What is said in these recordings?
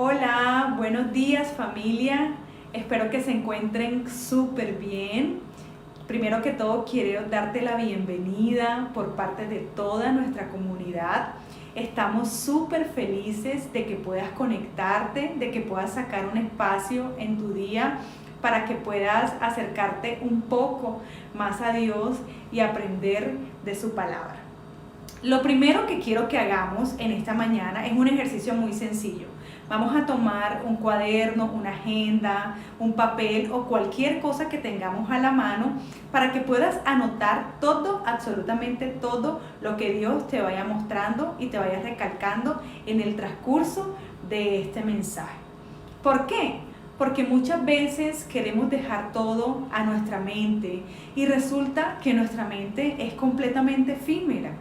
Hola, buenos días familia, espero que se encuentren súper bien. Primero que todo quiero darte la bienvenida por parte de toda nuestra comunidad. Estamos súper felices de que puedas conectarte, de que puedas sacar un espacio en tu día para que puedas acercarte un poco más a Dios y aprender de su palabra. Lo primero que quiero que hagamos en esta mañana es un ejercicio muy sencillo. Vamos a tomar un cuaderno, una agenda, un papel o cualquier cosa que tengamos a la mano para que puedas anotar todo, absolutamente todo lo que Dios te vaya mostrando y te vaya recalcando en el transcurso de este mensaje. ¿Por qué? Porque muchas veces queremos dejar todo a nuestra mente y resulta que nuestra mente es completamente efímera.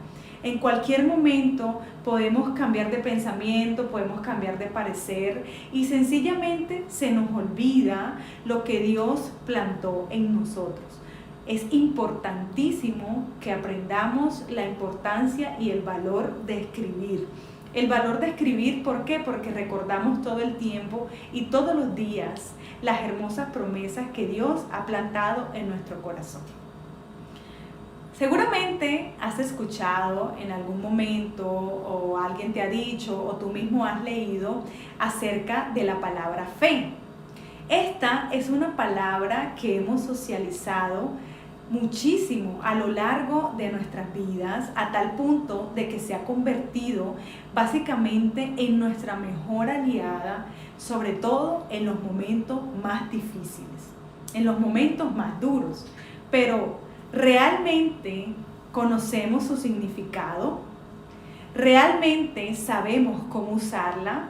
En cualquier momento podemos cambiar de pensamiento, podemos cambiar de parecer y sencillamente se nos olvida lo que Dios plantó en nosotros. Es importantísimo que aprendamos la importancia y el valor de escribir. El valor de escribir, ¿por qué? Porque recordamos todo el tiempo y todos los días las hermosas promesas que Dios ha plantado en nuestro corazón. Seguramente has escuchado en algún momento o alguien te ha dicho o tú mismo has leído acerca de la palabra fe. Esta es una palabra que hemos socializado muchísimo a lo largo de nuestras vidas, a tal punto de que se ha convertido básicamente en nuestra mejor aliada, sobre todo en los momentos más difíciles, en los momentos más duros. Pero ¿realmente conocemos su significado? ¿Realmente sabemos cómo usarla?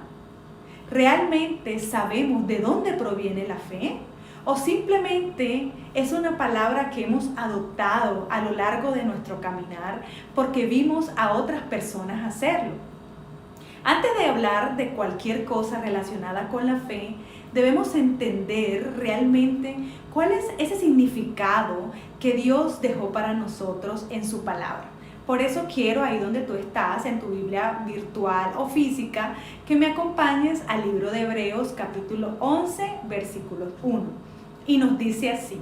¿Realmente sabemos de dónde proviene la fe? ¿O simplemente es una palabra que hemos adoptado a lo largo de nuestro caminar porque vimos a otras personas hacerlo? Antes de hablar de cualquier cosa relacionada con la fe, debemos entender realmente cuál es ese significado que Dios dejó para nosotros en su palabra. Por eso quiero, ahí donde tú estás, en tu Biblia virtual o física, que me acompañes al libro de Hebreos capítulo 11, versículos 1. Y nos dice así: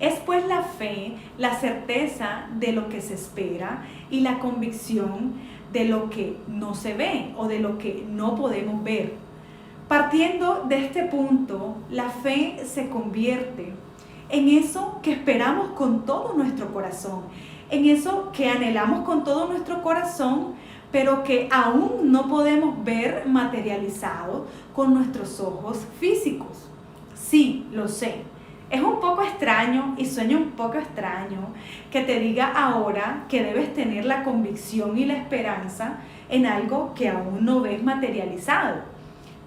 es pues la fe, la certeza de lo que se espera y la convicción de lo que no se ve o de lo que no podemos ver. Partiendo de este punto, la fe se convierte en eso que esperamos con todo nuestro corazón, en eso que anhelamos con todo nuestro corazón, pero que aún no podemos ver materializado con nuestros ojos físicos. Sí, lo sé. Es un poco extraño y suena un poco extraño que te diga ahora que debes tener la convicción y la esperanza en algo que aún no ves materializado.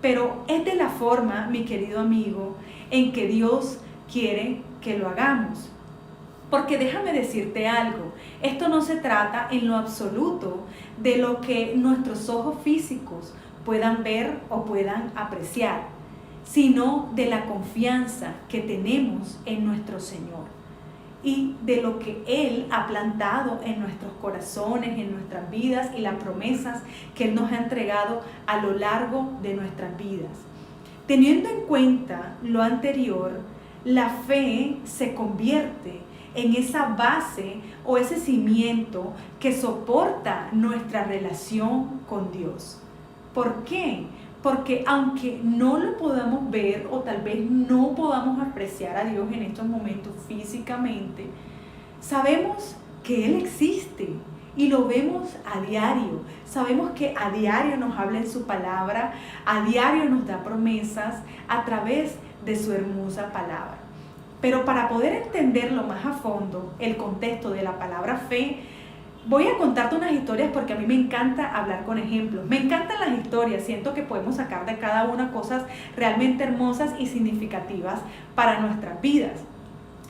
Pero es de la forma, mi querido amigo, en que Dios quiere que lo hagamos. Porque déjame decirte algo, esto no se trata en lo absoluto de lo que nuestros ojos físicos puedan ver o puedan apreciar, sino de la confianza que tenemos en nuestro Señor y de lo que Él ha plantado en nuestros corazones, en nuestras vidas y las promesas que Él nos ha entregado a lo largo de nuestras vidas. Teniendo en cuenta lo anterior, la fe se convierte en esa base o ese cimiento que soporta nuestra relación con Dios. ¿Por qué? Porque aunque no lo podamos ver o tal vez no podamos apreciar a Dios en estos momentos físicamente, sabemos que Él existe y lo vemos a diario. Sabemos que a diario nos habla en su palabra, a diario nos da promesas a través de su hermosa palabra. Pero para poder entenderlo más a fondo, el contexto de la palabra fe, voy a contarte unas historias porque a mí me encanta hablar con ejemplos. Me encantan las historias, siento que podemos sacar de cada una cosas realmente hermosas y significativas para nuestras vidas.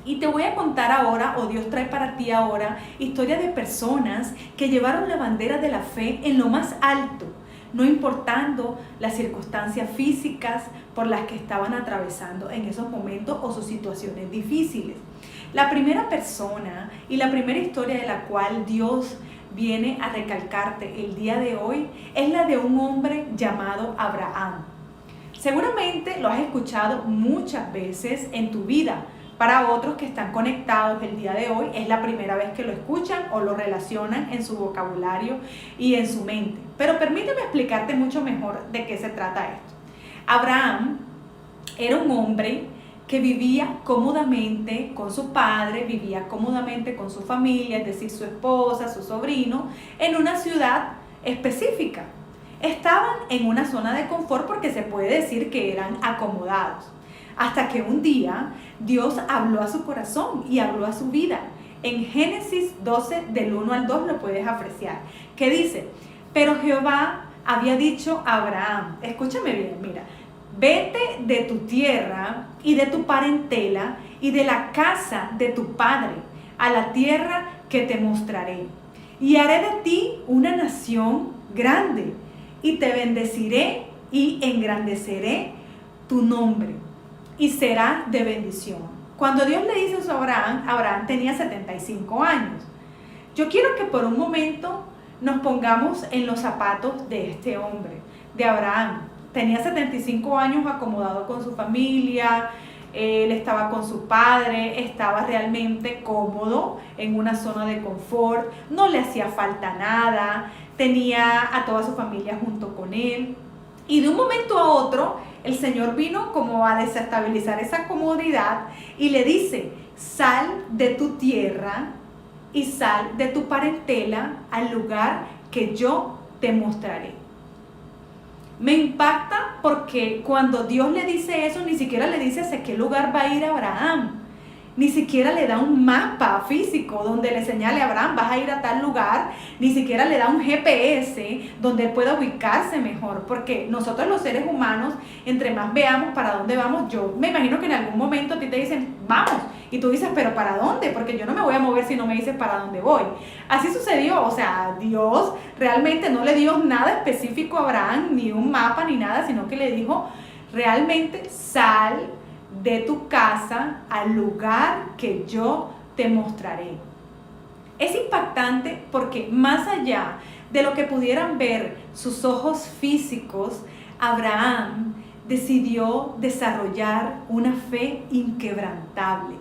Y te voy a contar ahora, o Dios trae para ti ahora, historias de personas que llevaron la bandera de la fe en lo más alto, no importando las circunstancias físicas por las que estaban atravesando en esos momentos o sus situaciones difíciles. La primera persona y la primera historia de la cual Dios viene a recalcarte el día de hoy es la de un hombre llamado Abraham. Seguramente lo has escuchado muchas veces en tu vida. Para otros que están conectados el día de hoy es la primera vez que lo escuchan o lo relacionan en su vocabulario y en su mente. Pero permíteme explicarte mucho mejor de qué se trata esto. Abraham era un hombre que vivía cómodamente con su padre, vivía cómodamente con su familia, es decir, su esposa, su sobrino, en una ciudad específica. Estaban en una zona de confort porque se puede decir que eran acomodados. Hasta que un día Dios habló a su corazón y habló a su vida. En Génesis 12, del 1 al 2 lo puedes apreciar. Que dice, pero Jehová había dicho a Abraham, escúchame bien, mira, vete de tu tierra y de tu parentela y de la casa de tu padre a la tierra que te mostraré. Y haré de ti una nación grande y te bendeciré y engrandeceré tu nombre y será de bendición. Cuando Dios le dice eso a Abraham, Abraham tenía 75 años. Yo quiero que por un momento nos pongamos en los zapatos de este hombre, de Abraham. Tenía 75 años acomodado con su familia, él estaba con su padre, estaba realmente cómodo en una zona de confort, no le hacía falta nada, tenía a toda su familia junto con él. Y de un momento a otro, el Señor vino como a desestabilizar esa comodidad y le dice, sal de tu tierra y sal de tu parentela al lugar que yo te mostraré. Me impacta porque cuando Dios le dice eso, ni siquiera le dice hacia qué lugar va a ir Abraham. Ni siquiera le da un mapa físico donde le señale a Abraham, vas a ir a tal lugar. Ni siquiera le da un GPS donde él pueda ubicarse mejor. Porque nosotros los seres humanos, entre más veamos para dónde vamos, yo me imagino que en algún momento a ti te dicen, vamos. Y tú dices, pero ¿para dónde? Porque yo no me voy a mover si no me dices para dónde voy. Así sucedió, o sea, Dios realmente no le dio nada específico a Abraham, ni un mapa, ni nada, sino que le dijo, realmente sal de tu casa al lugar que yo te mostraré. Es impactante porque más allá de lo que pudieran ver sus ojos físicos, Abraham decidió desarrollar una fe inquebrantable.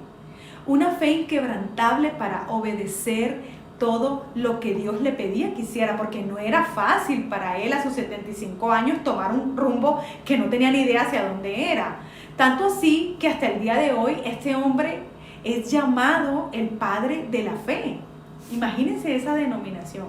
Una fe inquebrantable para obedecer todo lo que Dios le pedía que hiciera, porque no era fácil para él a sus 75 años tomar un rumbo que no tenía ni idea hacia dónde era. Tanto así que hasta el día de hoy este hombre es llamado el padre de la fe. Imagínense esa denominación.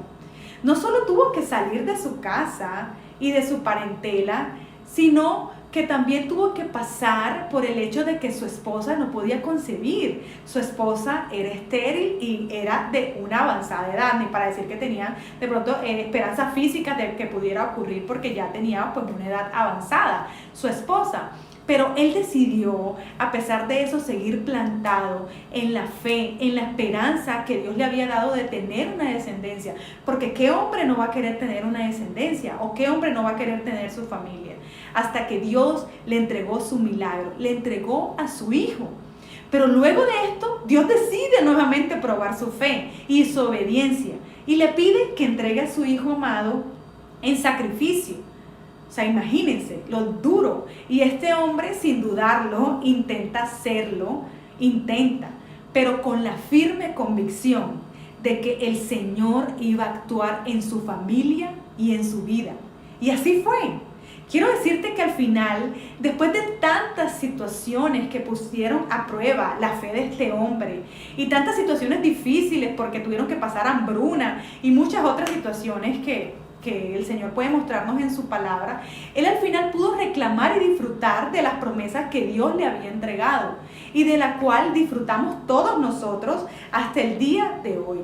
No solo tuvo que salir de su casa y de su parentela, sino que también tuvo que pasar por el hecho de que su esposa no podía concebir. Su esposa era estéril y era de una avanzada edad, ni para decir que tenía de pronto esperanza física de que pudiera ocurrir porque ya tenía pues una edad avanzada, su esposa. Pero él decidió, a pesar de eso, seguir plantado en la fe, en la esperanza que Dios le había dado de tener una descendencia. Porque ¿qué hombre no va a querer tener una descendencia? ¿O qué hombre no va a querer tener su familia? Hasta que Dios le entregó su milagro, le entregó a su hijo. Pero luego de esto, Dios decide nuevamente probar su fe y su obediencia. Y le pide que entregue a su hijo amado en sacrificio. O sea, imagínense lo duro. Y este hombre, sin dudarlo, intenta hacerlo, pero con la firme convicción de que el Señor iba a actuar en su familia y en su vida. Y así fue. Quiero decirte que al final, después de tantas situaciones que pusieron a prueba la fe de este hombre y tantas situaciones difíciles porque tuvieron que pasar hambruna y muchas otras situaciones que el Señor puede mostrarnos en su palabra, él al final pudo reclamar y disfrutar de las promesas que Dios le había entregado y de la cual disfrutamos todos nosotros hasta el día de hoy.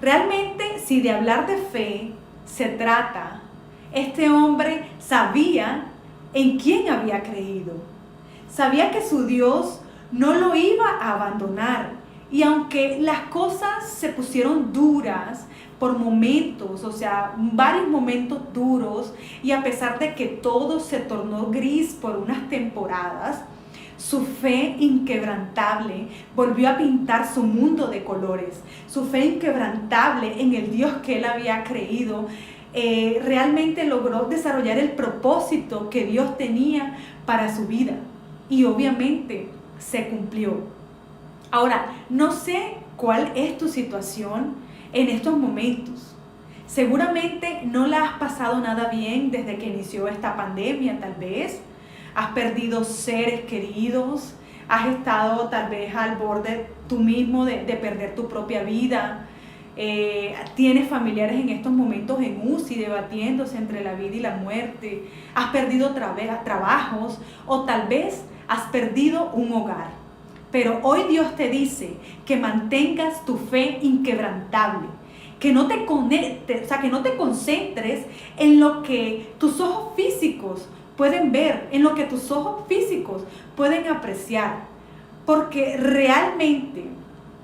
Realmente, si de hablar de fe se trata, este hombre sabía en quién había creído. Sabía que su Dios no lo iba a abandonar. Y aunque las cosas se pusieron duras por momentos, o sea, varios momentos duros, y a pesar de que todo se tornó gris por unas temporadas, su fe inquebrantable volvió a pintar su mundo de colores. Su fe inquebrantable en el Dios que él había creído realmente logró desarrollar el propósito que Dios tenía para su vida. Y obviamente se cumplió. Ahora, no sé cuál es tu situación en estos momentos. Seguramente no la has pasado nada bien desde que inició esta pandemia, tal vez. Has perdido seres queridos, has estado tal vez al borde tú mismo de perder tu propia vida. Tienes familiares en estos momentos en UCI debatiéndose entre la vida y la muerte. Has perdido trabajos o tal vez has perdido un hogar. Pero hoy Dios te dice que mantengas tu fe inquebrantable, que no te conectes, que no te concentres en lo que tus ojos físicos pueden ver, en lo que tus ojos físicos pueden apreciar, porque realmente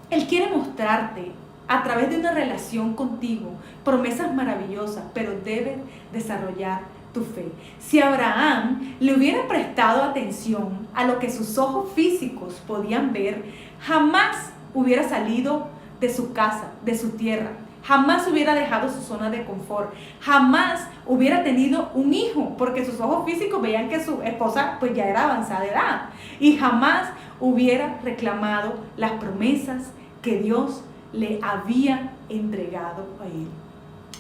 Él quiere mostrarte a través de una relación contigo promesas maravillosas, pero debes desarrollar tu fe. Si Abraham le hubiera prestado atención a lo que sus ojos físicos podían ver, jamás hubiera salido de su casa, de su tierra. Jamás hubiera dejado su zona de confort, jamás hubiera tenido un hijo, porque sus ojos físicos veían que su esposa pues ya era avanzada edad, y jamás hubiera reclamado las promesas que Dios le había entregado a él.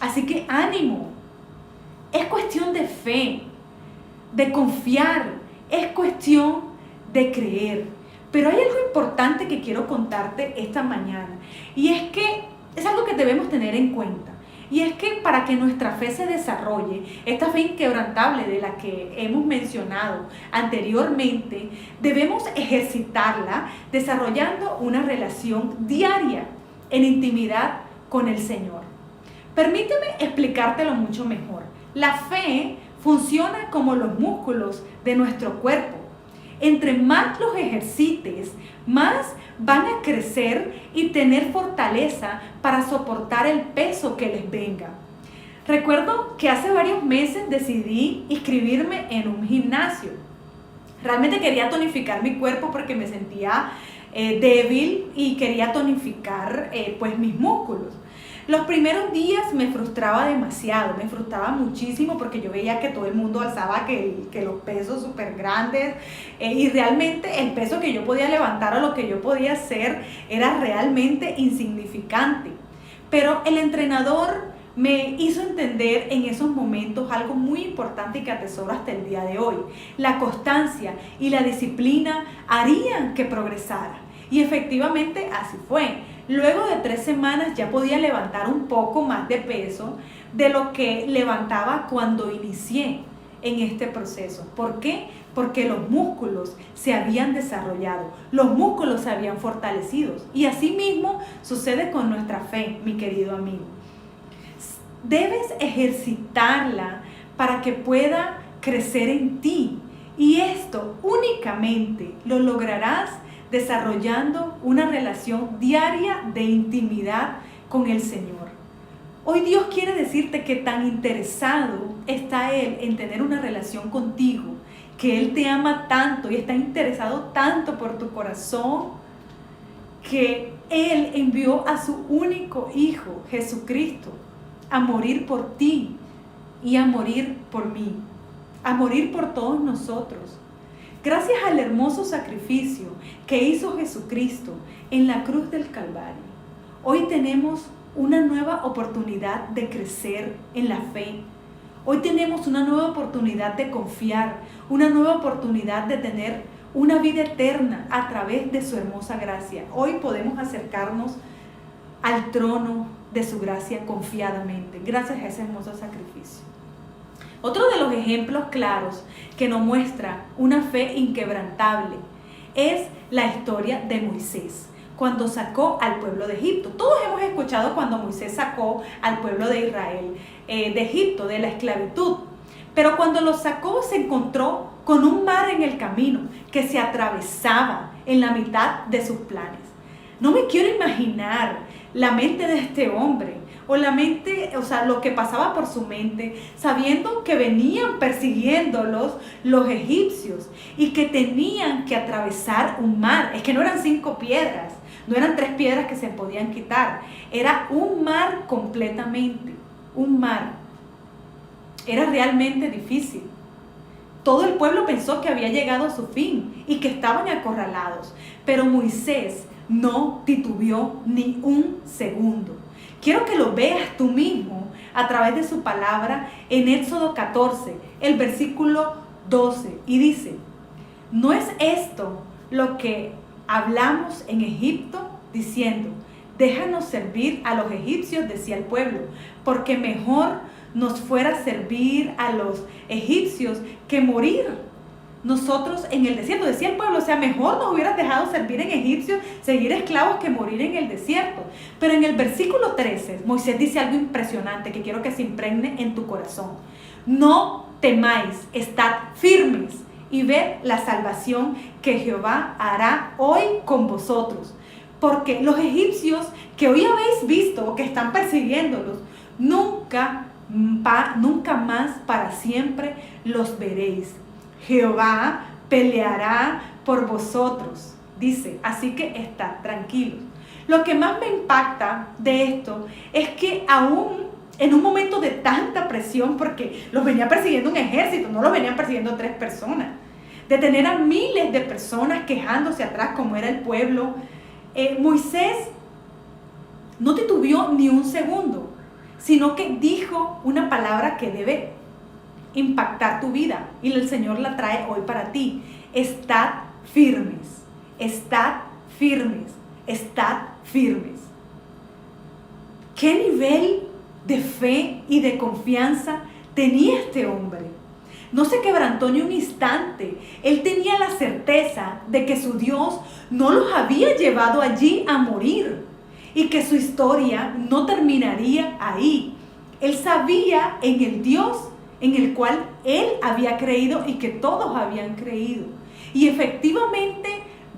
Así que ánimo, es cuestión de fe, de confiar, es cuestión de creer. Pero hay algo importante que quiero contarte esta mañana, y es que es algo que debemos tener en cuenta. Y es que para que nuestra fe se desarrolle, esta fe inquebrantable de la que hemos mencionado anteriormente, debemos ejercitarla desarrollando una relación diaria en intimidad con el Señor. Permíteme explicártelo mucho mejor. La fe funciona como los músculos de nuestro cuerpo. Entre más los ejercites, más van a crecer y tener fortaleza para soportar el peso que les venga. Recuerdo que hace varios meses decidí inscribirme en un gimnasio. Realmente quería tonificar mi cuerpo porque me sentía débil y quería tonificar pues mis músculos. Los primeros días me frustraba demasiado, me frustraba muchísimo porque yo veía que todo el mundo alzaba que los pesos súper grandes y realmente el peso que yo podía levantar o lo que yo podía hacer era realmente insignificante. Pero el entrenador me hizo entender en esos momentos algo muy importante y que atesoro hasta el día de hoy. La constancia y la disciplina harían que progresara. Y efectivamente así fue. Luego de 3 semanas ya podía levantar un poco más de peso de lo que levantaba cuando inicié en este proceso. ¿Por qué? Porque los músculos se habían desarrollado, los músculos se habían fortalecido. Y así mismo sucede con nuestra fe, mi querido amigo. Debes ejercitarla para que pueda crecer en ti. Y esto únicamente lo lograrás desarrollando una relación diaria de intimidad con el Señor. Hoy Dios quiere decirte que tan interesado está Él en tener una relación contigo, que Él te ama tanto y está interesado tanto por tu corazón, que Él envió a su único Hijo, Jesucristo, a morir por ti y a morir por mí, a morir por todos nosotros. Gracias al hermoso sacrificio que hizo Jesucristo en la cruz del Calvario, hoy tenemos una nueva oportunidad de crecer en la fe. Hoy tenemos una nueva oportunidad de confiar, una nueva oportunidad de tener una vida eterna a través de su hermosa gracia. Hoy podemos acercarnos al trono de su gracia confiadamente, gracias a ese hermoso sacrificio. Otro de los ejemplos claros que nos muestra una fe inquebrantable es la historia de Moisés, cuando sacó al pueblo de Egipto. Todos hemos escuchado cuando Moisés sacó al pueblo de Israel de Egipto, de la esclavitud. Pero cuando lo sacó se encontró con un mar en el camino que se atravesaba en la mitad de sus planes. No me quiero imaginar la mente de este hombre, o la mente, lo que pasaba por su mente, sabiendo que venían persiguiéndolos los egipcios y que tenían que atravesar un mar. Es que no eran 5 piedras, no eran 3 piedras que se podían quitar, era un mar completamente, un mar. Era realmente difícil. Todo el pueblo pensó que había llegado a su fin y que estaban acorralados, pero Moisés no titubeó ni un segundo. Quiero que lo veas tú mismo a través de su palabra en Éxodo 14, el versículo 12, y dice: ¿no es esto lo que hablamos en Egipto, diciendo: déjanos servir a los egipcios, decía el pueblo, porque mejor nos fuera servir a los egipcios que morir nosotros en el desierto? Decía el pueblo, o sea, mejor nos hubieras dejado servir en egipcios, seguir esclavos, que morir en el desierto. Pero en el versículo 13, Moisés dice algo impresionante que quiero que se impregne en tu corazón: no temáis, estad firmes y ved la salvación que Jehová hará hoy con vosotros. Porque los egipcios que hoy habéis visto o que están persiguiéndolos, nunca más para siempre los veréis. Jehová peleará por vosotros, dice, así que estad tranquilos. Lo que más me impacta de esto es que aún en un momento de tanta presión, porque los venía persiguiendo un ejército, no los venían persiguiendo 3 personas, de tener a miles de personas quejándose atrás como era el pueblo, Moisés no titubeó ni un segundo, sino que dijo una palabra que debe impactar tu vida, y el Señor la trae hoy para ti: estad firmes, estad firmes, estad firmes. ¿Qué nivel de fe y de confianza tenía este hombre? No se quebrantó ni un instante. Él tenía la certeza de que su Dios no los había llevado allí a morir y que su historia no terminaría ahí. Él sabía en el Dios en el cual él había creído y que todos habían creído. Y efectivamente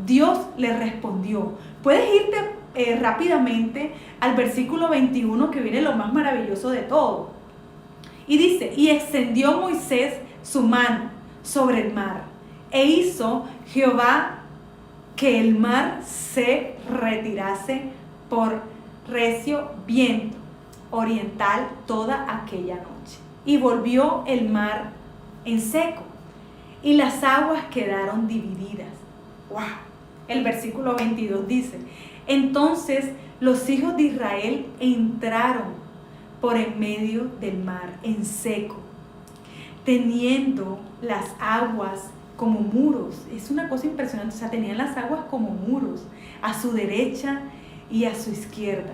Dios le respondió. Puedes irte rápidamente al versículo 21, que viene lo más maravilloso de todo. Y dice: y extendió Moisés su mano sobre el mar, e hizo Jehová que el mar se retirase por recio viento oriental toda aquella noche. Y volvió el mar en seco, y las aguas quedaron divididas. ¡Wow! El versículo 22 dice: entonces los hijos de Israel entraron por en medio del mar en seco, teniendo las aguas como muros. Es una cosa impresionante, o sea, tenían las aguas como muros a su derecha y a su izquierda.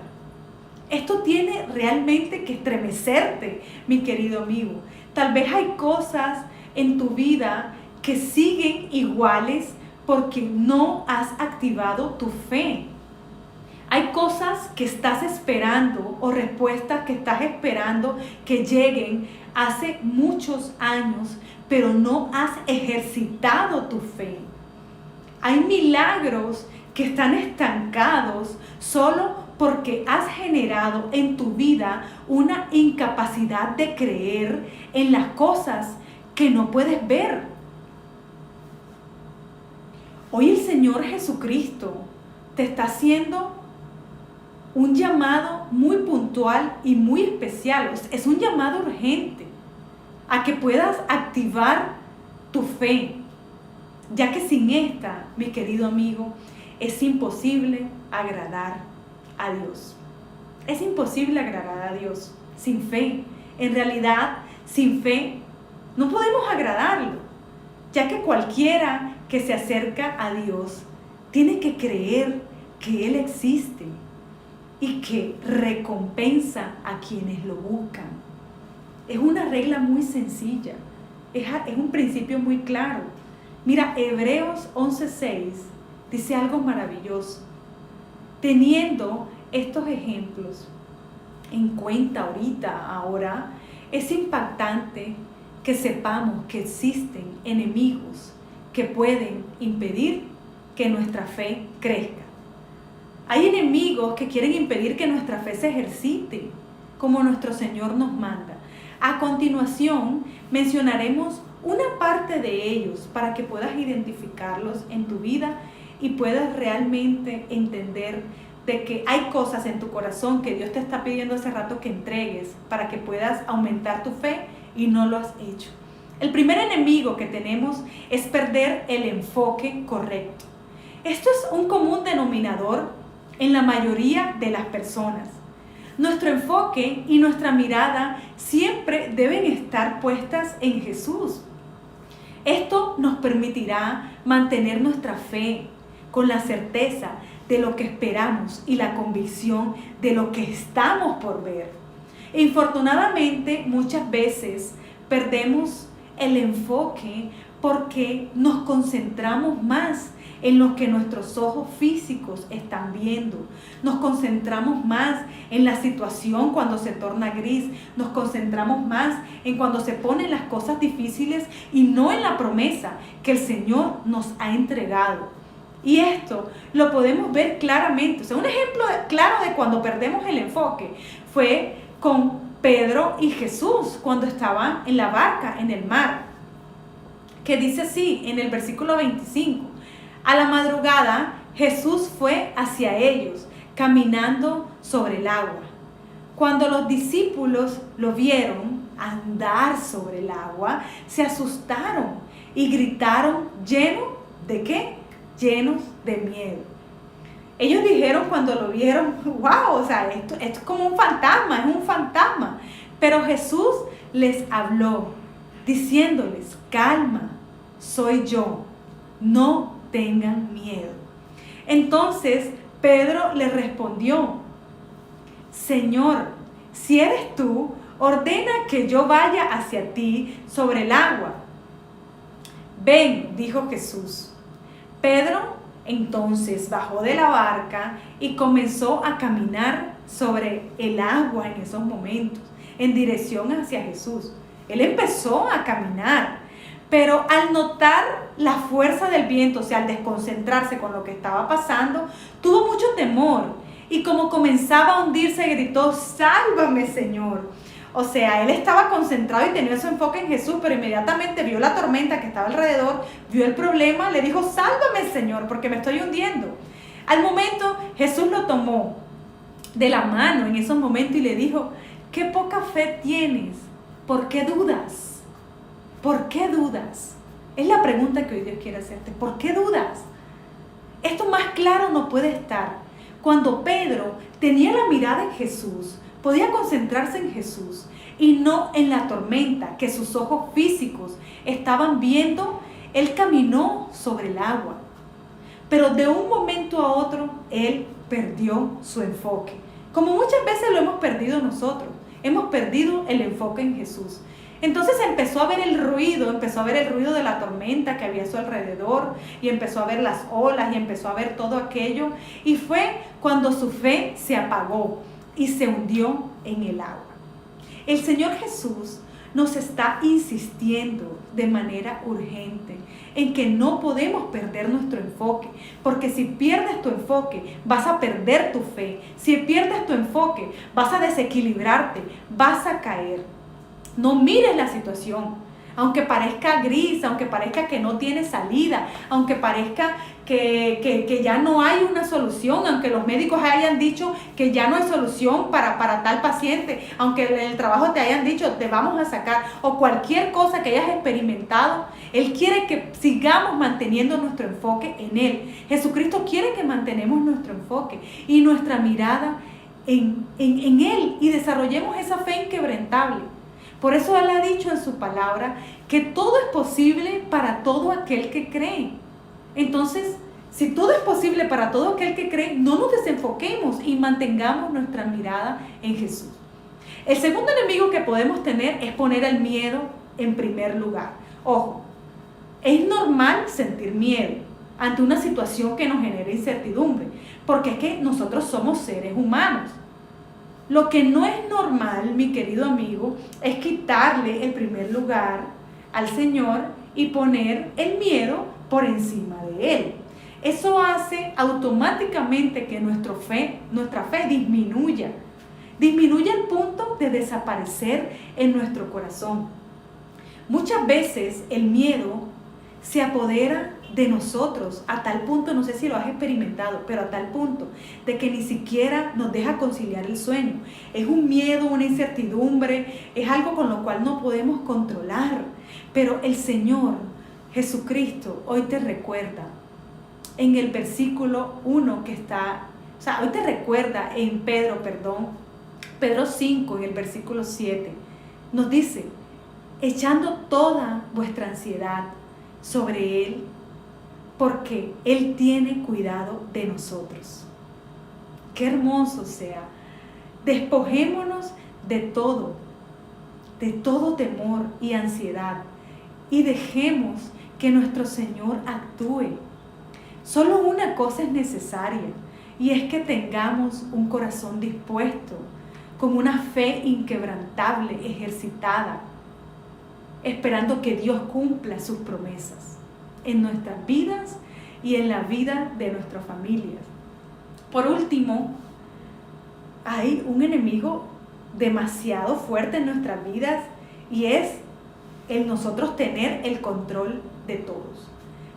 Esto tiene realmente que estremecerte, mi querido amigo. Tal vez hay cosas en tu vida que siguen iguales porque no has activado tu fe. Hay cosas que estás esperando o respuestas que estás esperando que lleguen hace muchos años, pero no has ejercitado tu fe. Hay milagros que están estancados solo porque has generado en tu vida una incapacidad de creer en las cosas que no puedes ver. Hoy el Señor Jesucristo te está haciendo un llamado muy puntual y muy especial. Es un llamado urgente a que puedas activar tu fe, ya que sin esta, mi querido amigo, es imposible agradar a Dios. Es imposible agradar a Dios sin fe. En realidad, sin fe no podemos agradarlo, ya que cualquiera que se acerca a Dios tiene que creer que Él existe y que recompensa a quienes lo buscan. Es una regla muy sencilla, es un principio muy claro. Mira, Hebreos 11:6 dice algo maravilloso. Teniendo estos ejemplos en cuenta ahora, es impactante que sepamos que existen enemigos que pueden impedir que nuestra fe crezca. Hay enemigos que quieren impedir que nuestra fe se ejercite como nuestro Señor nos manda. A continuación mencionaremos una parte de ellos para que puedas identificarlos en tu vida y puedas realmente entender de que hay cosas en tu corazón que Dios te está pidiendo hace rato que entregues para que puedas aumentar tu fe y no lo has hecho. El primer enemigo que tenemos es perder el enfoque correcto. Esto es un común denominador en la mayoría de las personas. Nuestro enfoque y nuestra mirada siempre deben estar puestas en Jesús. Esto nos permitirá mantener nuestra fe con la certeza de lo que esperamos y la convicción de lo que estamos por ver. Infortunadamente, muchas veces perdemos el enfoque porque nos concentramos más en lo que nuestros ojos físicos están viendo. Nos concentramos más en la situación cuando se torna gris. Nos concentramos más en cuando se ponen las cosas difíciles y no en la promesa que el Señor nos ha entregado. Y esto lo podemos ver claramente. O sea, un ejemplo claro de cuando perdemos el enfoque fue con Pedro y Jesús cuando estaban en la barca, en el mar. Que dice así en el versículo 25. A la madrugada, Jesús fue hacia ellos, caminando sobre el agua. Cuando los discípulos lo vieron andar sobre el agua, se asustaron y gritaron, ¿llenos de qué? Llenos de miedo. Ellos dijeron cuando lo vieron, wow, o sea, esto es como un fantasma, es un fantasma. Pero Jesús les habló, diciéndoles, calma, soy yo, no tengan miedo. Entonces Pedro le respondió, Señor, si eres tú, ordena que yo vaya hacia ti sobre el agua. Ven, dijo Jesús. Pedro entonces bajó de la barca y comenzó a caminar sobre el agua en esos momentos, en dirección hacia Jesús. Él empezó a caminar. Pero al notar la fuerza del viento, o sea, al desconcentrarse con lo que estaba pasando, tuvo mucho temor. Y como comenzaba a hundirse, gritó, sálvame, Señor. O sea, él estaba concentrado y tenía su enfoque en Jesús, pero inmediatamente vio la tormenta que estaba alrededor, vio el problema, le dijo, sálvame, Señor, porque me estoy hundiendo. Al momento, Jesús lo tomó de la mano en esos momentos y le dijo, qué poca fe tienes, ¿por qué dudas? ¿Por qué dudas? Es la pregunta que hoy Dios quiere hacerte. ¿Por qué dudas? Esto más claro no puede estar. Cuando Pedro tenía la mirada en Jesús, podía concentrarse en Jesús y no en la tormenta que sus ojos físicos estaban viendo. Él caminó sobre el agua. Pero de un momento a otro, él perdió su enfoque. Como muchas veces lo hemos perdido nosotros. Hemos perdido el enfoque en Jesús. Entonces empezó a ver el ruido de la tormenta que había a su alrededor, y empezó a ver las olas, y empezó a ver todo aquello, y fue cuando su fe se apagó y se hundió en el agua. El Señor Jesús nos está insistiendo de manera urgente en que no podemos perder nuestro enfoque, porque si pierdes tu enfoque vas a perder tu fe, si pierdes tu enfoque vas a desequilibrarte, vas a caer. No mires la situación, aunque parezca gris, aunque parezca que no tiene salida, aunque parezca que ya no hay una solución, aunque los médicos hayan dicho que ya no hay solución para tal paciente, aunque en el trabajo te hayan dicho te vamos a sacar, o cualquier cosa que hayas experimentado. Él quiere que sigamos manteniendo nuestro enfoque en Él. Jesucristo quiere que mantenemos nuestro enfoque y nuestra mirada en Él y desarrollemos esa fe inquebrantable. Por eso Él ha dicho en su palabra que todo es posible para todo aquel que cree. Entonces, si todo es posible para todo aquel que cree, no nos desenfoquemos y mantengamos nuestra mirada en Jesús. El segundo enemigo que podemos tener es poner el miedo en primer lugar. Ojo, es normal sentir miedo ante una situación que nos genera incertidumbre, porque es que nosotros somos seres humanos. Lo que no es normal, mi querido amigo, es quitarle el primer lugar al Señor y poner el miedo por encima de Él. Eso hace automáticamente que nuestra fe disminuya al punto de desaparecer en nuestro corazón. Muchas veces el miedo se apodera de nosotros, a tal punto, no sé si lo has experimentado, pero a tal punto de que ni siquiera nos deja conciliar el sueño. Es un miedo, una incertidumbre, es algo con lo cual no podemos controlar. Pero el Señor Jesucristo hoy te recuerda en el versículo 1 que está, o sea, hoy te recuerda en Pedro 5, en el versículo 7, nos dice, echando toda vuestra ansiedad sobre Él, porque Él tiene cuidado de nosotros. Qué hermoso sea. Despojémonos de todo temor y ansiedad, y dejemos que nuestro Señor actúe. Solo una cosa es necesaria, y es que tengamos un corazón dispuesto, con una fe inquebrantable, ejercitada, esperando que Dios cumpla sus promesas en nuestras vidas y en la vida de nuestras familias. Por último, hay un enemigo demasiado fuerte en nuestras vidas, y es el nosotros tener el control de todos.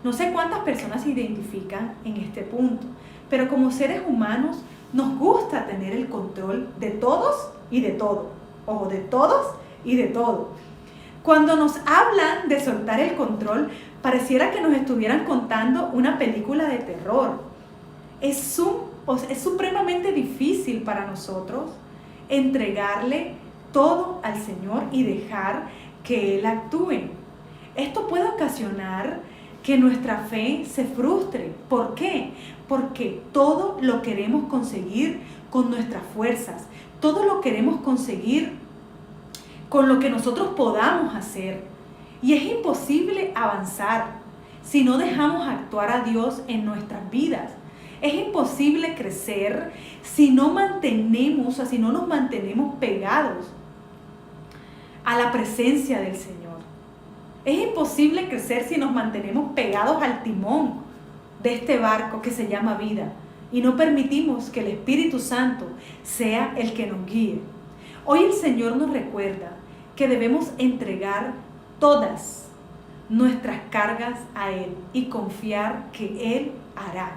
No sé cuántas personas se identifican en este punto, pero como seres humanos nos gusta tener el control de todos y de todo. Ojo, de todos y de todo. Cuando nos hablan de soltar el control, pareciera que nos estuvieran contando una película de terror. Es supremamente difícil para nosotros entregarle todo al Señor y dejar que Él actúe. Esto puede ocasionar que nuestra fe se frustre. ¿Por qué? Porque todo lo queremos conseguir con nuestras fuerzas, todo lo queremos conseguir con lo que nosotros podamos hacer. Y es imposible avanzar si no dejamos actuar a Dios en nuestras vidas. Es imposible crecer si no nos mantenemos pegados a la presencia del Señor. Es imposible crecer si nos mantenemos pegados al timón de este barco que se llama vida y no permitimos que el Espíritu Santo sea el que nos guíe. Hoy el Señor nos recuerda que debemos entregar todas nuestras cargas a Él y confiar que Él hará.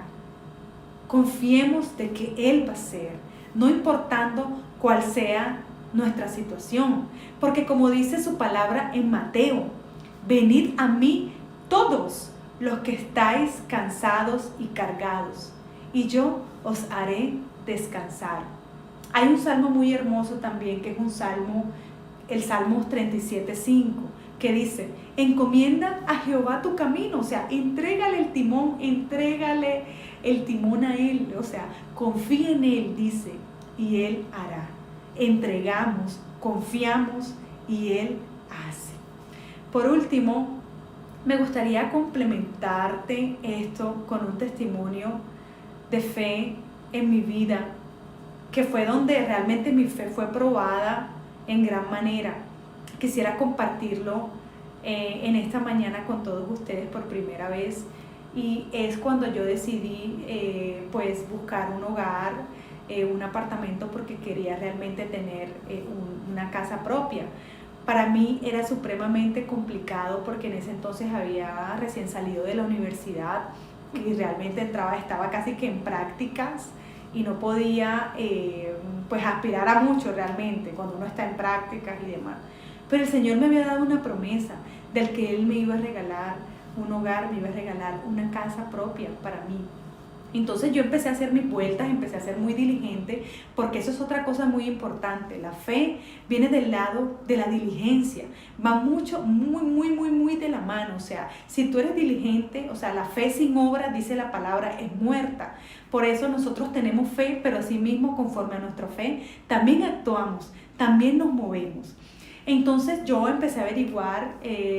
Confiemos de que Él va a hacer, no importando cuál sea nuestra situación, porque como dice su palabra en Mateo, venid a mí todos los que estáis cansados y cargados, y yo os haré descansar. Hay un salmo muy hermoso también, que es un salmo, el Salmo 37:5, que dice, encomienda a Jehová tu camino, o sea, entrégale el timón a Él, o sea, confía en Él, dice, y Él hará. Entregamos, confiamos y Él hace. Por último, me gustaría complementarte esto con un testimonio de fe en mi vida, que fue donde realmente mi fe fue probada en gran manera. Quisiera compartirlo en esta mañana con todos ustedes por primera vez, y es cuando yo decidí pues buscar un hogar, un apartamento, porque quería realmente tener una casa propia. Para mí era supremamente complicado porque en ese entonces había recién salido de la universidad y realmente estaba casi que en prácticas y no podía pues aspirar a mucho realmente cuando uno está en prácticas y demás. Pero el Señor me había dado una promesa del que Él me iba a regalar un hogar, me iba a regalar una casa propia para mí. Entonces yo empecé a hacer mis vueltas, empecé a ser muy diligente, porque eso es otra cosa muy importante. La fe viene del lado de la diligencia, va mucho, muy de la mano. O sea, si tú eres diligente, o sea, la fe sin obra, dice la palabra, es muerta. Por eso nosotros tenemos fe, pero asimismo, conforme a nuestra fe, también actuamos, también nos movemos. Entonces yo empecé a averiguar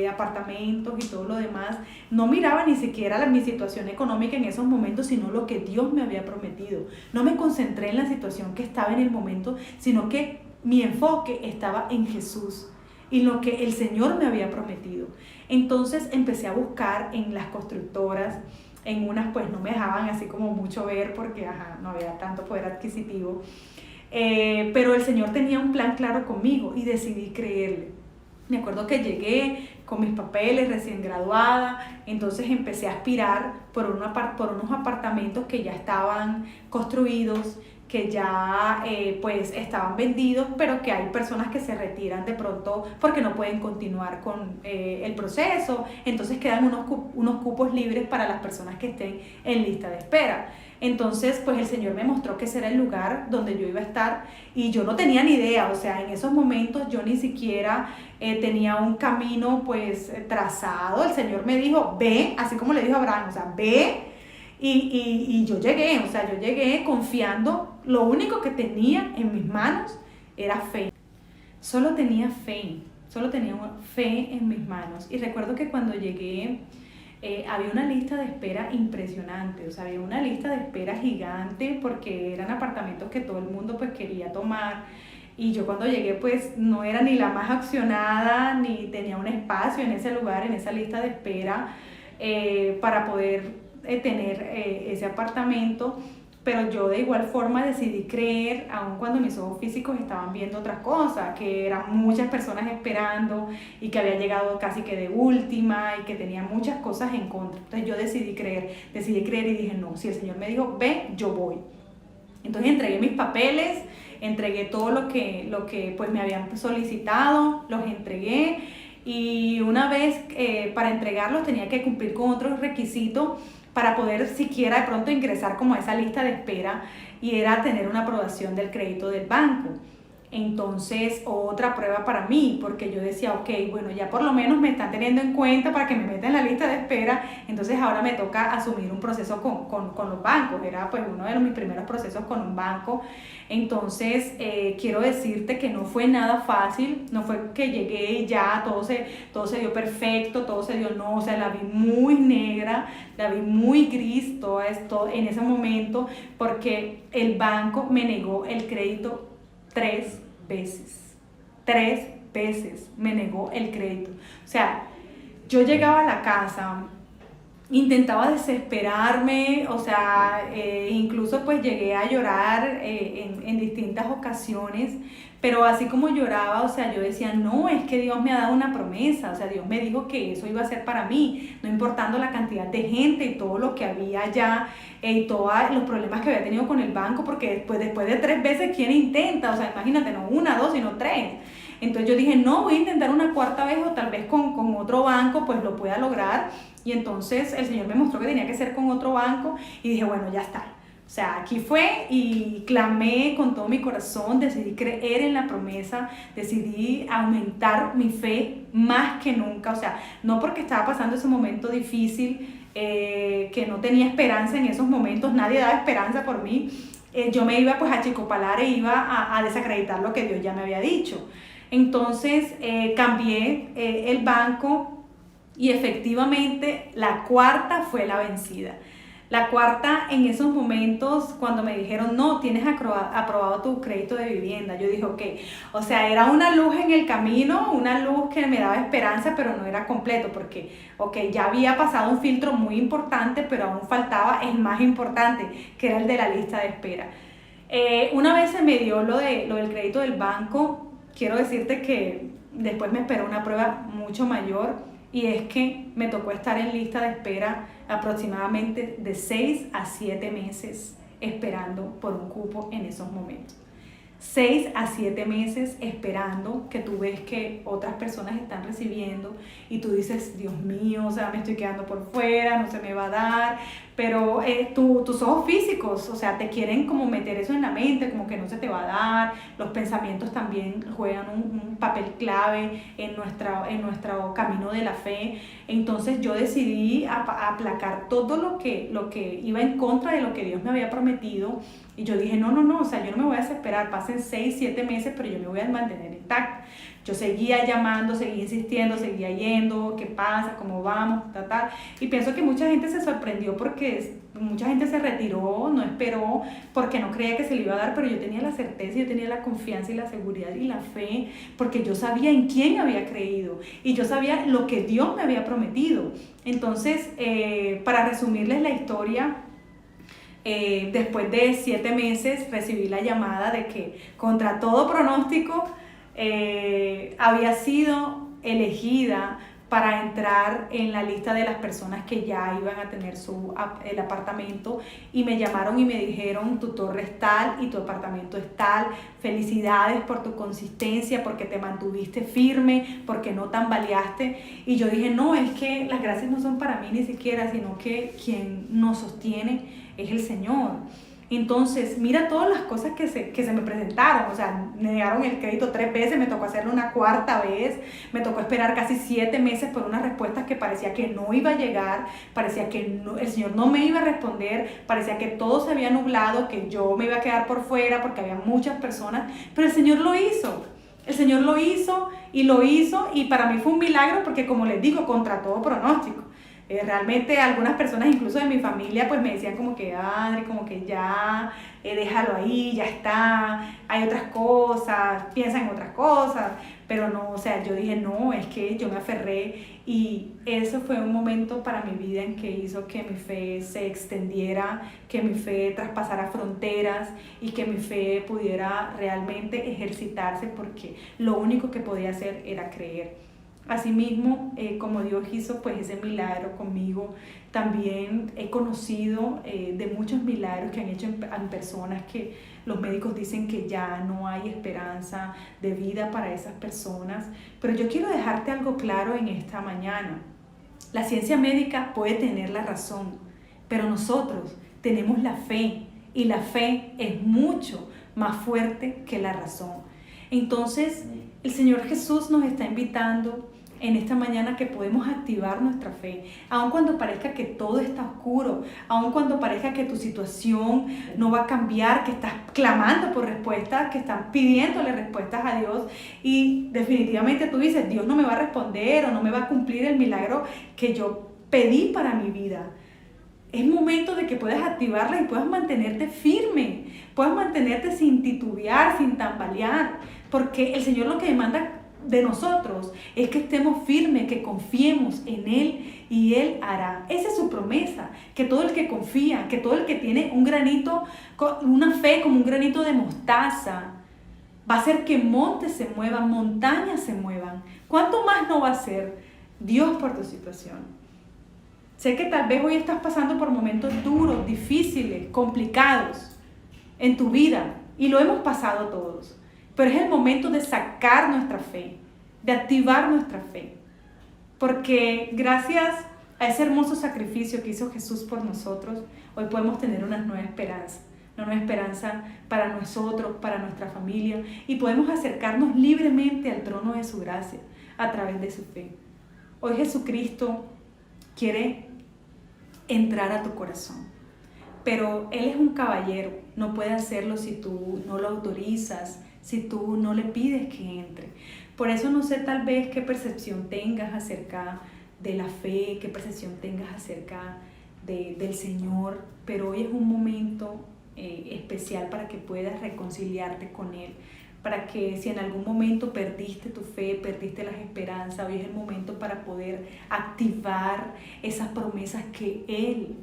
apartamentos y todo lo demás. No miraba ni siquiera mi situación económica en esos momentos, sino lo que Dios me había prometido. No me concentré en la situación que estaba en el momento, sino que mi enfoque estaba en Jesús y lo que el Señor me había prometido. Entonces empecé a buscar en las constructoras. En unas pues no me dejaban así como mucho ver porque no había tanto poder adquisitivo. Pero el Señor tenía un plan claro conmigo y decidí creerle. Me acuerdo que llegué, con mis papeles, recién graduada. Entonces empecé a aspirar por unos apartamentos que ya estaban construidos, que ya pues estaban vendidos, pero que hay personas que se retiran de pronto porque no pueden continuar con el proceso. Entonces quedan unos cupos libres para las personas que estén en lista de espera. Entonces pues el Señor me mostró que ese era el lugar donde yo iba a estar, y yo no tenía ni idea, o sea, en esos momentos yo ni siquiera tenía un camino pues trazado. El Señor me dijo, ve, así como le dijo a Abraham, o sea, ve. Y yo llegué, o sea, yo llegué confiando. Lo único que tenía en mis manos era fe. Solo tenía fe en mis manos. Y recuerdo que cuando llegué había una lista de espera impresionante, o sea, había una lista de espera gigante porque eran apartamentos que todo el mundo pues quería tomar. Y yo cuando llegué pues no era ni la más accionada, ni tenía un espacio en ese lugar, en esa lista de espera para poder tener ese apartamento. Pero yo de igual forma decidí creer, aun cuando mis ojos físicos estaban viendo otras cosas, que eran muchas personas esperando y que había llegado casi que de última y que tenía muchas cosas en contra. Entonces yo decidí creer y dije, no, si el Señor me dijo, ve, yo voy. Entonces entregué mis papeles, entregué todo lo que pues me habían solicitado, los entregué, y una vez para entregarlos tenía que cumplir con otros requisitos para poder siquiera de pronto ingresar como a esa lista de espera, y era tener una aprobación del crédito del banco. Entonces, otra prueba para mí, porque yo decía, ok, bueno, ya por lo menos me están teniendo en cuenta para que me meta en la lista de espera. Entonces ahora me toca asumir un proceso con los bancos. Era pues uno de mis primeros procesos con un banco. Entonces, quiero decirte que no fue nada fácil, no fue que llegué y ya todo se dio perfecto, todo se dio, no, o sea, la vi muy negra, la vi muy gris todo esto en ese momento, porque el banco me negó el crédito 3 veces. 3 veces me negó el crédito. O sea, yo llegaba a la casa, intentaba desesperarme, o sea, incluso pues llegué a llorar en distintas ocasiones, pero así como lloraba, o sea, yo decía, no, es que Dios me ha dado una promesa, o sea, Dios me dijo que eso iba a ser para mí, no importando la cantidad de gente y todo lo que había allá, y todos los problemas que había tenido con el banco, porque después de 3 veces, ¿quién intenta? O sea, imagínate, no una, dos, sino 3. Entonces yo dije, no, voy a intentar una cuarta vez, o tal vez con otro banco pues lo pueda lograr. Y entonces el Señor me mostró que tenía que ser con otro banco, y dije, bueno, ya está. O sea, aquí fue, y clamé con todo mi corazón, decidí creer en la promesa, decidí aumentar mi fe más que nunca. O sea, no porque estaba pasando ese momento difícil, que no tenía esperanza en esos momentos, nadie daba esperanza por mí, yo me iba pues a chicopalar e iba a desacreditar lo que Dios ya me había dicho. Entonces cambié el banco, y efectivamente la cuarta fue la vencida. La cuarta, en esos momentos, cuando me dijeron, no, tienes aprobado tu crédito de vivienda, yo dije, ok, o sea, era una luz en el camino, una luz que me daba esperanza, pero no era completo, porque, ok, ya había pasado un filtro muy importante, pero aún faltaba el más importante, que era el de la lista de espera. Una vez se me dio lo del crédito del banco, quiero decirte que después me esperó una prueba mucho mayor, y es que me tocó estar en lista de espera aproximadamente de 6 a 7 meses esperando por un cupo en esos momentos. 6 a 7 meses esperando, que tú ves que otras personas están recibiendo y tú dices, Dios mío, o sea, me estoy quedando por fuera, no se me va a dar, pero tus ojos físicos, o sea, te quieren como meter eso en la mente, como que no se te va a dar. Los pensamientos también juegan un papel clave en nuestro camino de la fe. Entonces yo decidí aplacar todo lo que iba en contra de lo que Dios me había prometido. Y yo dije, no, o sea, yo no me voy a desesperar, pasen 6, 7 meses, pero yo me voy a mantener intacta. Yo seguía llamando, seguía insistiendo, seguía yendo, ¿qué pasa? ¿Cómo vamos? Y pienso que mucha gente se sorprendió porque mucha gente se retiró, no esperó, porque no creía que se le iba a dar, pero yo tenía la certeza, yo tenía la confianza y la seguridad y la fe, porque yo sabía en quién había creído y yo sabía lo que Dios me había prometido. Entonces, para resumirles la historia, después de 7 meses recibí la llamada de que contra todo pronóstico había sido elegida para entrar en la lista de las personas que ya iban a tener el apartamento, y me llamaron y me dijeron: tu torre es tal y tu apartamento es tal, felicidades por tu consistencia, porque te mantuviste firme, porque no tambaleaste. Y yo dije: no, es que las gracias no son para mí ni siquiera, sino que quien nos sostiene es el Señor. Entonces, mira todas las cosas que se me presentaron. O sea, me negaron el crédito 3 veces, me tocó hacerlo una 4ª vez, me tocó esperar casi 7 meses por unas respuestas que parecía que no iba a llegar, parecía que el Señor no me iba a responder, parecía que todo se había nublado, que yo me iba a quedar por fuera porque había muchas personas, pero el Señor lo hizo. El Señor lo hizo, y para mí fue un milagro porque, como les digo, contra todo pronóstico. Realmente algunas personas, incluso de mi familia, pues me decían como que: Adri, como que ya, déjalo ahí, ya está, hay otras cosas, piensa en otras cosas. Pero no, o sea, yo dije: no, es que yo me aferré, y eso fue un momento para mi vida en que hizo que mi fe se extendiera, que mi fe traspasara fronteras y que mi fe pudiera realmente ejercitarse, porque lo único que podía hacer era creer. Asimismo, como Dios hizo pues ese milagro conmigo, también he conocido de muchos milagros que han hecho en personas que los médicos dicen que ya no hay esperanza de vida para esas personas. Pero yo quiero dejarte algo claro en esta mañana. La ciencia médica puede tener la razón, pero nosotros tenemos la fe, y la fe es mucho más fuerte que la razón. Entonces, el Señor Jesús nos está invitando en esta mañana que podemos activar nuestra fe, aun cuando parezca que todo está oscuro, aun cuando parezca que tu situación no va a cambiar, que estás clamando por respuestas, que estás pidiéndole respuestas a Dios, y definitivamente tú dices: Dios no me va a responder, o no me va a cumplir el milagro que yo pedí para mi vida. Es momento de que puedas activarla y puedas mantenerte firme, puedas mantenerte sin titubear, sin tambalear, porque el Señor lo que demanda de nosotros es que estemos firmes, que confiemos en Él, y Él hará. Esa es su promesa, que todo el que confía, que todo el que tiene un granito, una fe como un granito de mostaza, va a hacer que montes se muevan, montañas se muevan. ¿Cuánto más no va a hacer Dios por tu situación? Sé que tal vez hoy estás pasando por momentos duros, difíciles, complicados en tu vida, y lo hemos pasado todos. Pero es el momento de sacar nuestra fe, de activar nuestra fe. Porque gracias a ese hermoso sacrificio que hizo Jesús por nosotros, hoy podemos tener una nueva esperanza para nosotros, para nuestra familia, y podemos acercarnos libremente al trono de su gracia a través de su fe. Hoy Jesucristo quiere entrar a tu corazón, pero Él es un caballero, no puede hacerlo si tú no lo autorizas, si tú no le pides que entre. Por eso no sé tal vez qué percepción tengas acerca de la fe, qué percepción tengas acerca del Señor, pero hoy es un momento especial para que puedas reconciliarte con Él, para que si en algún momento perdiste tu fe, perdiste las esperanzas, hoy es el momento para poder activar esas promesas que Él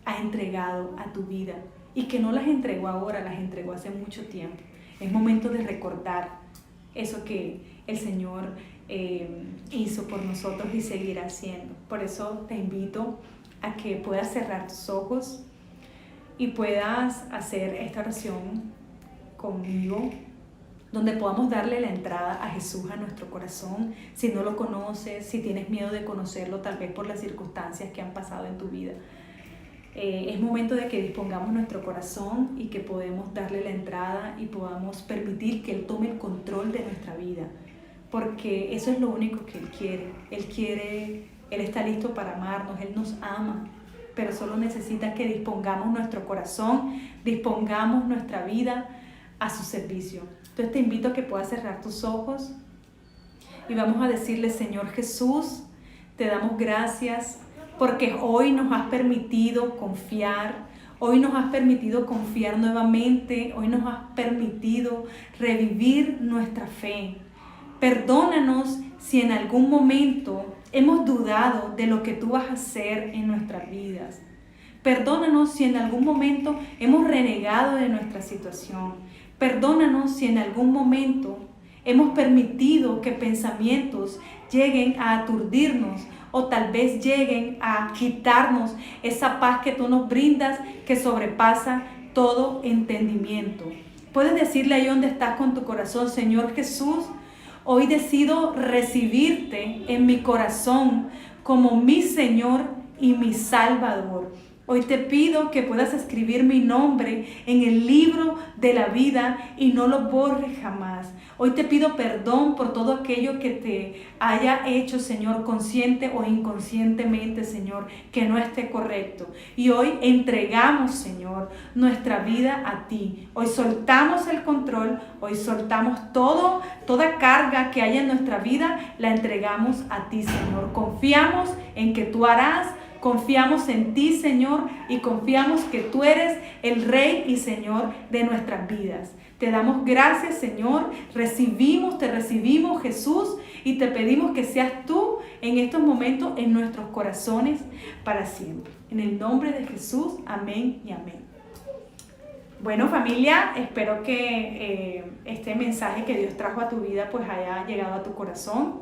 ha entregado a tu vida, y que no las entregó ahora, las entregó hace mucho tiempo. Es momento de recordar eso que el Señor hizo por nosotros y seguirá haciendo. Por eso te invito a que puedas cerrar tus ojos y puedas hacer esta oración conmigo, donde podamos darle la entrada a Jesús a nuestro corazón. Si no lo conoces, si tienes miedo de conocerlo, tal vez por las circunstancias que han pasado en tu vida, es momento de que dispongamos nuestro corazón y que podemos darle la entrada y podamos permitir que Él tome el control de nuestra vida, porque eso es lo único que Él quiere. Él está listo para amarnos, Él nos ama, pero solo necesita que dispongamos nuestro corazón, dispongamos nuestra vida a su servicio. Entonces te invito a que puedas cerrar tus ojos y vamos a decirle: Señor Jesús, te damos gracias porque hoy nos has permitido confiar, hoy nos has permitido confiar nuevamente, hoy nos has permitido revivir nuestra fe. Perdónanos si en algún momento hemos dudado de lo que tú vas a hacer en nuestras vidas. Perdónanos si en algún momento hemos renegado de nuestra situación. Perdónanos si en algún momento hemos permitido que pensamientos lleguen a aturdirnos o tal vez lleguen a quitarnos esa paz que tú nos brindas, que sobrepasa todo entendimiento. Puedes decirle ahí donde estás con tu corazón: Señor Jesús, hoy decido recibirte en mi corazón como mi Señor y mi Salvador. Hoy te pido que puedas escribir mi nombre en el libro de la vida y no lo borres jamás. Hoy te pido perdón por todo aquello que te haya hecho, Señor, consciente o inconscientemente, Señor, que no esté correcto. Y hoy entregamos, Señor, nuestra vida a ti. Hoy soltamos el control, hoy soltamos toda carga que haya en nuestra vida, la entregamos a ti, Señor. Confiamos en que tú harás. Confiamos en ti, Señor, y confiamos que tú eres el Rey y Señor de nuestras vidas. Te damos gracias, Señor. Te recibimos, Jesús, y te pedimos que seas tú en estos momentos en nuestros corazones para siempre. En el nombre de Jesús, amén y amén. Bueno, familia, espero que este mensaje que Dios trajo a tu vida pues haya llegado a tu corazón.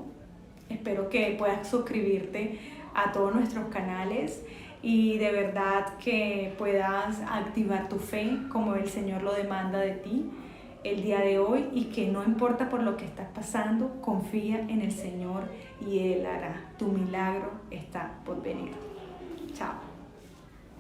Espero que puedas suscribirte a todos nuestros canales y de verdad que puedas activar tu fe como el Señor lo demanda de ti el día de hoy, y que no importa por lo que estás pasando, confía en el Señor y Él hará. Tu milagro está por venir. Chao.